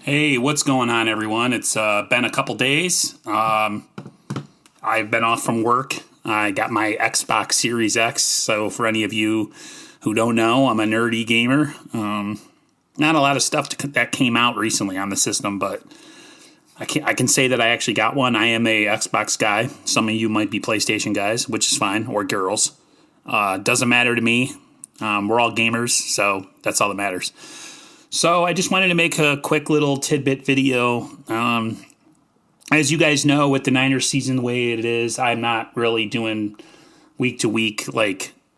Hey, what's going on, everyone? It's been a couple days. I've been off from work. I got my Xbox Series X. So, for any of you who don't know, I'm a nerdy gamer. Not a lot of stuff that came out recently on the system, but I can say that I actually got one. I am a Xbox guy. Some of you might be PlayStation guys, which is fine, or girls. Doesn't matter to me. We're all gamers, so that's all that matters. So I just wanted to make a quick little tidbit video. As you guys know, with the Niners season the way it is, I'm not really doing week to week,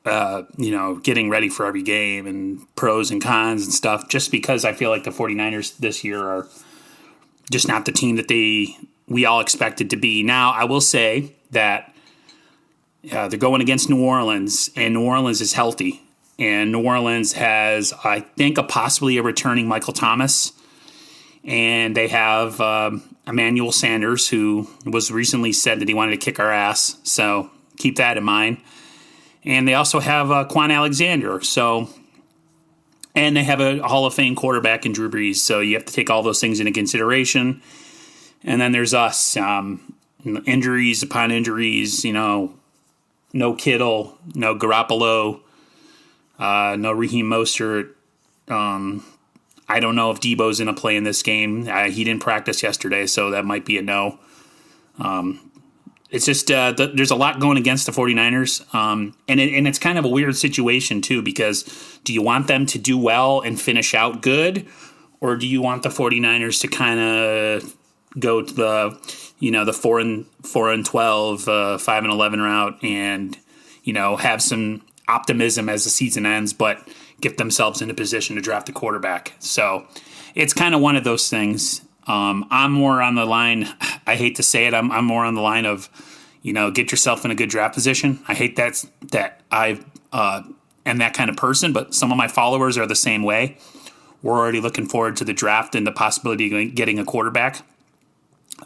getting ready for every game and pros and cons and stuff, just because I feel like the 49ers this year are just not the team that we all expected to be. Now, I will say that they're going against New Orleans, and New Orleans is healthy. And New Orleans has, I think, possibly a returning Michael Thomas. And they have Emmanuel Sanders, who was recently said that he wanted to kick our ass. So keep that in mind. And they also have Quan Alexander. And they have a Hall of Fame quarterback in Drew Brees. So you have to take all those things into consideration. And then there's us. Injuries upon injuries, no Kittle, no Garoppolo. No Raheem Mostert. I don't know if Debo's going to play in this game. He didn't practice yesterday, so that might be a no. It's just there's a lot going against the 49ers. And it's kind of a weird situation, too, because do you want them to do well and finish out good? Or do you want the 49ers to kind of go to the 4-12, 5-11 route and, have some optimism as the season ends, but get themselves in a position to draft a quarterback. So it's kind of one of those things. I'm more on the line. I hate to say it. I'm more on the line of, get yourself in a good draft position. I hate that I am that kind of person, but some of my followers are the same way. We're already looking forward to the draft and the possibility of getting a quarterback.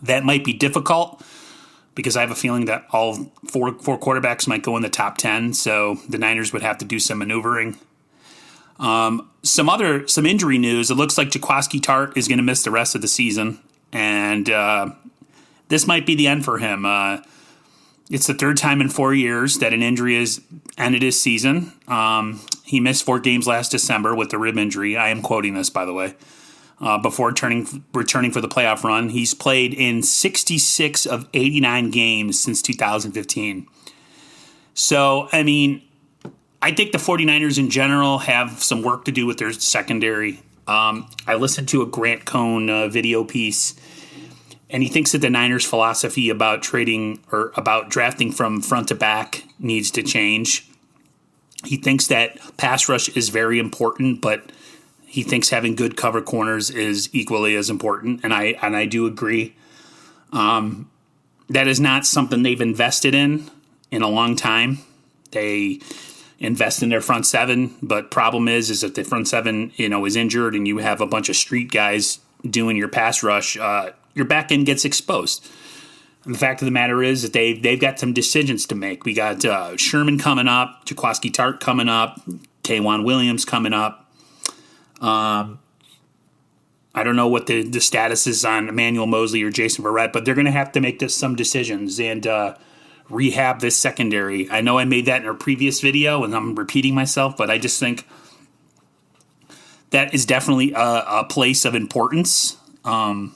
That might be difficult, because I have a feeling that all four quarterbacks might go in the top 10, so the Niners would have to do some maneuvering. Some injury news. It looks like Jaquiski Tartt is going to miss the rest of the season, and this might be the end for him. It's the third time in 4 years that an injury has ended his season. He missed 4 games last December with the rib injury. I am quoting this, by the way. Before returning for the playoff run. He's played in 66 of 89 games since 2015. So, I think the 49ers in general have some work to do with their secondary. I listened to a Grant Cohn video piece, and he thinks that the Niners' philosophy about drafting from front to back needs to change. He thinks that pass rush is very important, but he thinks having good cover corners is equally as important, and I do agree. That is not something they've invested in a long time. They invest in their front seven, but problem is that the front seven, is injured, and you have a bunch of street guys doing your pass rush. Your back end gets exposed. And the fact of the matter is that they've got some decisions to make. We got Sherman coming up, Jaquiski Tartt coming up, K'Waun Williams coming up. I don't know what the status is on Emmanuel Moseley or Jason Verrett, but they're going to have to make some decisions and rehab this secondary. I know I made that in a previous video, and I'm repeating myself, but I just think that is definitely a place of importance. One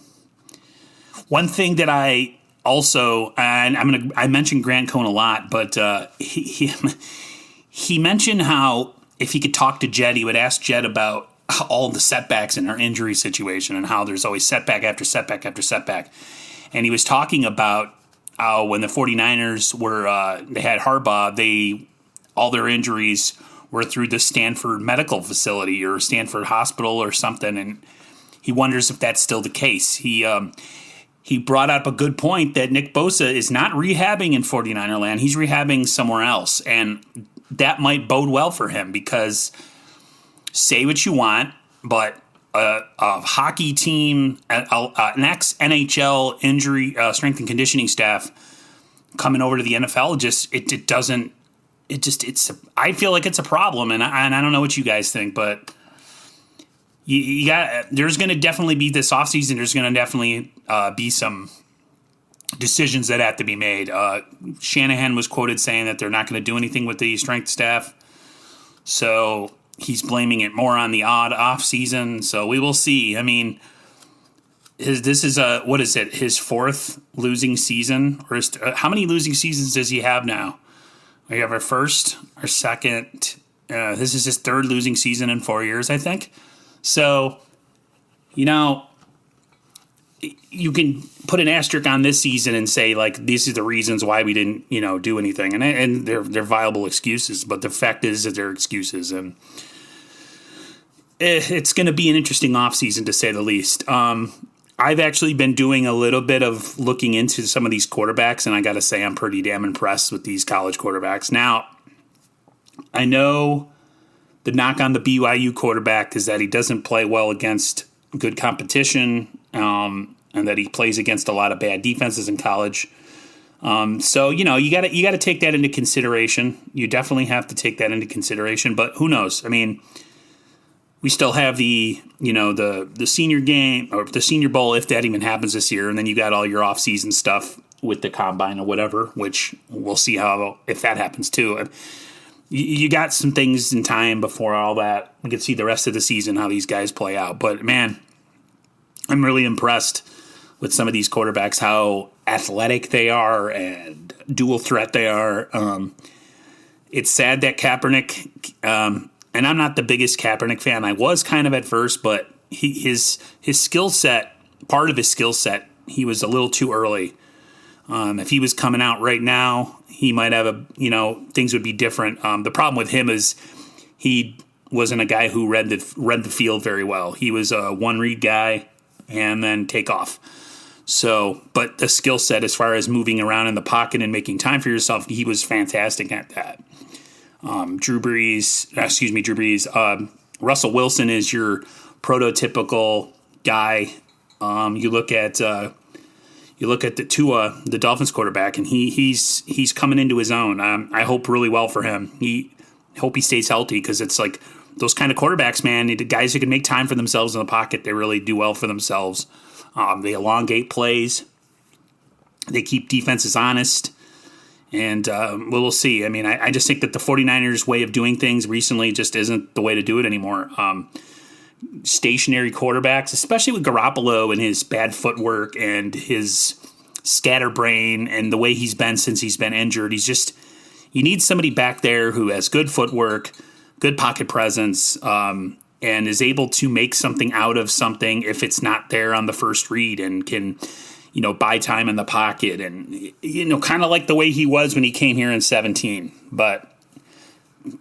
thing that I also, and I mentioned Grant Cohn a lot, but he mentioned how if he could talk to Jed, he would ask Jed about all the setbacks in our injury situation and how there's always setback after setback after setback. And he was talking about when the 49ers they had Harbaugh, all their injuries were through the Stanford Medical Facility or Stanford Hospital or something. And he wonders if that's still the case. He brought up a good point that Nick Bosa is not rehabbing in 49er land. He's rehabbing somewhere else. And that might bode well for him, because say what you want, but a hockey team, an ex-NHL injury strength and conditioning staff coming over to the NFL, I feel like it's a problem, and I don't know what you guys think, but you got. There's going to definitely be this offseason. There's going to definitely be some decisions that have to be made. Shanahan was quoted saying that they're not going to do anything with the strength staff, so he's blaming it more on the odd off season. So we will see. I mean, this is what is it? His fourth losing season, or how many losing seasons does he have now? We have our first, our second. This is his third losing season in 4 years, I think. So, you can put an asterisk on this season and say, like, these are the reasons why we didn't, do anything. And they're viable excuses, but the fact is that they're excuses. And it's going to be an interesting offseason, to say the least. I've actually been doing a little bit of looking into some of these quarterbacks, and I got to say I'm pretty damn impressed with these college quarterbacks. Now, I know the knock on the BYU quarterback is that he doesn't play well against good competition, and that he plays against a lot of bad defenses in college. So you got to take that into consideration. You definitely have to take that into consideration. But who knows? I mean, we still have the senior game or the Senior Bowl, if that even happens this year, and then you got all your off-season stuff with the combine or whatever, which we'll see if that happens too. You got some things in time before all that. We can see the rest of the season how these guys play out. But man, I'm really impressed with some of these quarterbacks, how athletic they are and dual threat they are. It's sad that Kaepernick, and I'm not the biggest Kaepernick fan. I was kind of at first, but his skill set, part of his skill set, he was a little too early. If he was coming out right now, he might have things would be different. The problem with him is he wasn't a guy who read the field very well. He was a one-read guy and then take off. So, but the skill set as far as moving around in the pocket and making time for yourself, he was fantastic at that. Drew Brees. Russell Wilson is your prototypical guy. You look at the Tua, the Dolphins quarterback, and he's coming into his own. I hope really well for him. Hope he stays healthy, because it's like those kind of quarterbacks, man. The guys who can make time for themselves in the pocket, they really do well for themselves. They elongate plays. They keep defenses honest. And we'll see. I mean, I just think that the 49ers' way of doing things recently just isn't the way to do it anymore. Stationary quarterbacks, especially with Garoppolo and his bad footwork and his scatterbrain and the way he's been since he's been injured. You need somebody back there who has good footwork, good pocket presence, and is able to make something out of something if it's not there on the first read, and can buy time in the pocket, and kind of like the way he was when he came here in 2017. But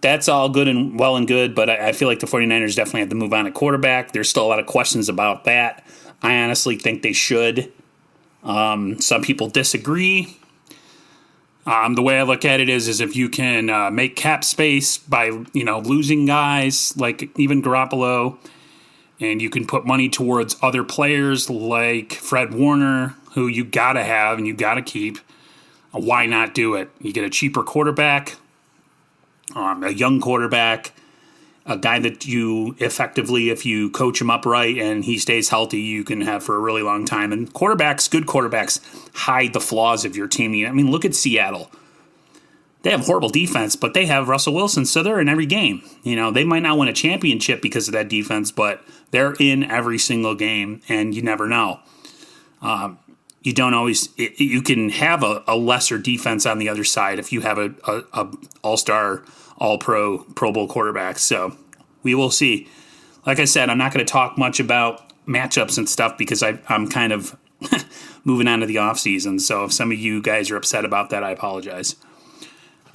that's all good and well and good, but I feel like the 49ers definitely have to move on at quarterback. There's still a lot of questions about that. I honestly think they should. Some people disagree. The way I look at it is if you can make cap space by losing guys like even Garoppolo, and you can put money towards other players like Fred Warner, who you got to have and you got to keep, why not do it? You get a cheaper quarterback, a young quarterback, a guy that you effectively, if you coach him up right and he stays healthy, you can have for a really long time. And good quarterbacks, hide the flaws of your team. I mean, look at Seattle. They have horrible defense, but they have Russell Wilson, so they're in every game. They might not win a championship because of that defense, but they're in every single game, and you never know. You don't always. You can have a lesser defense on the other side if you have a all-star, all-pro, Pro Bowl quarterback. So we will see. Like I said, I'm not going to talk much about matchups and stuff because I'm kind of moving on to the offseason. So if some of you guys are upset about that, I apologize.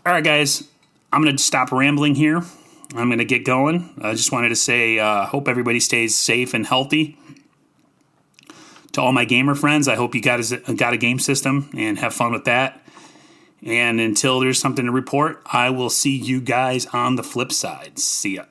All right, guys, I'm going to stop rambling here. I'm going to get going. I just wanted to say hope everybody stays safe and healthy. To all my gamer friends, I hope you got a game system and have fun with that. And until there's something to report, I will see you guys on the flip side. See ya.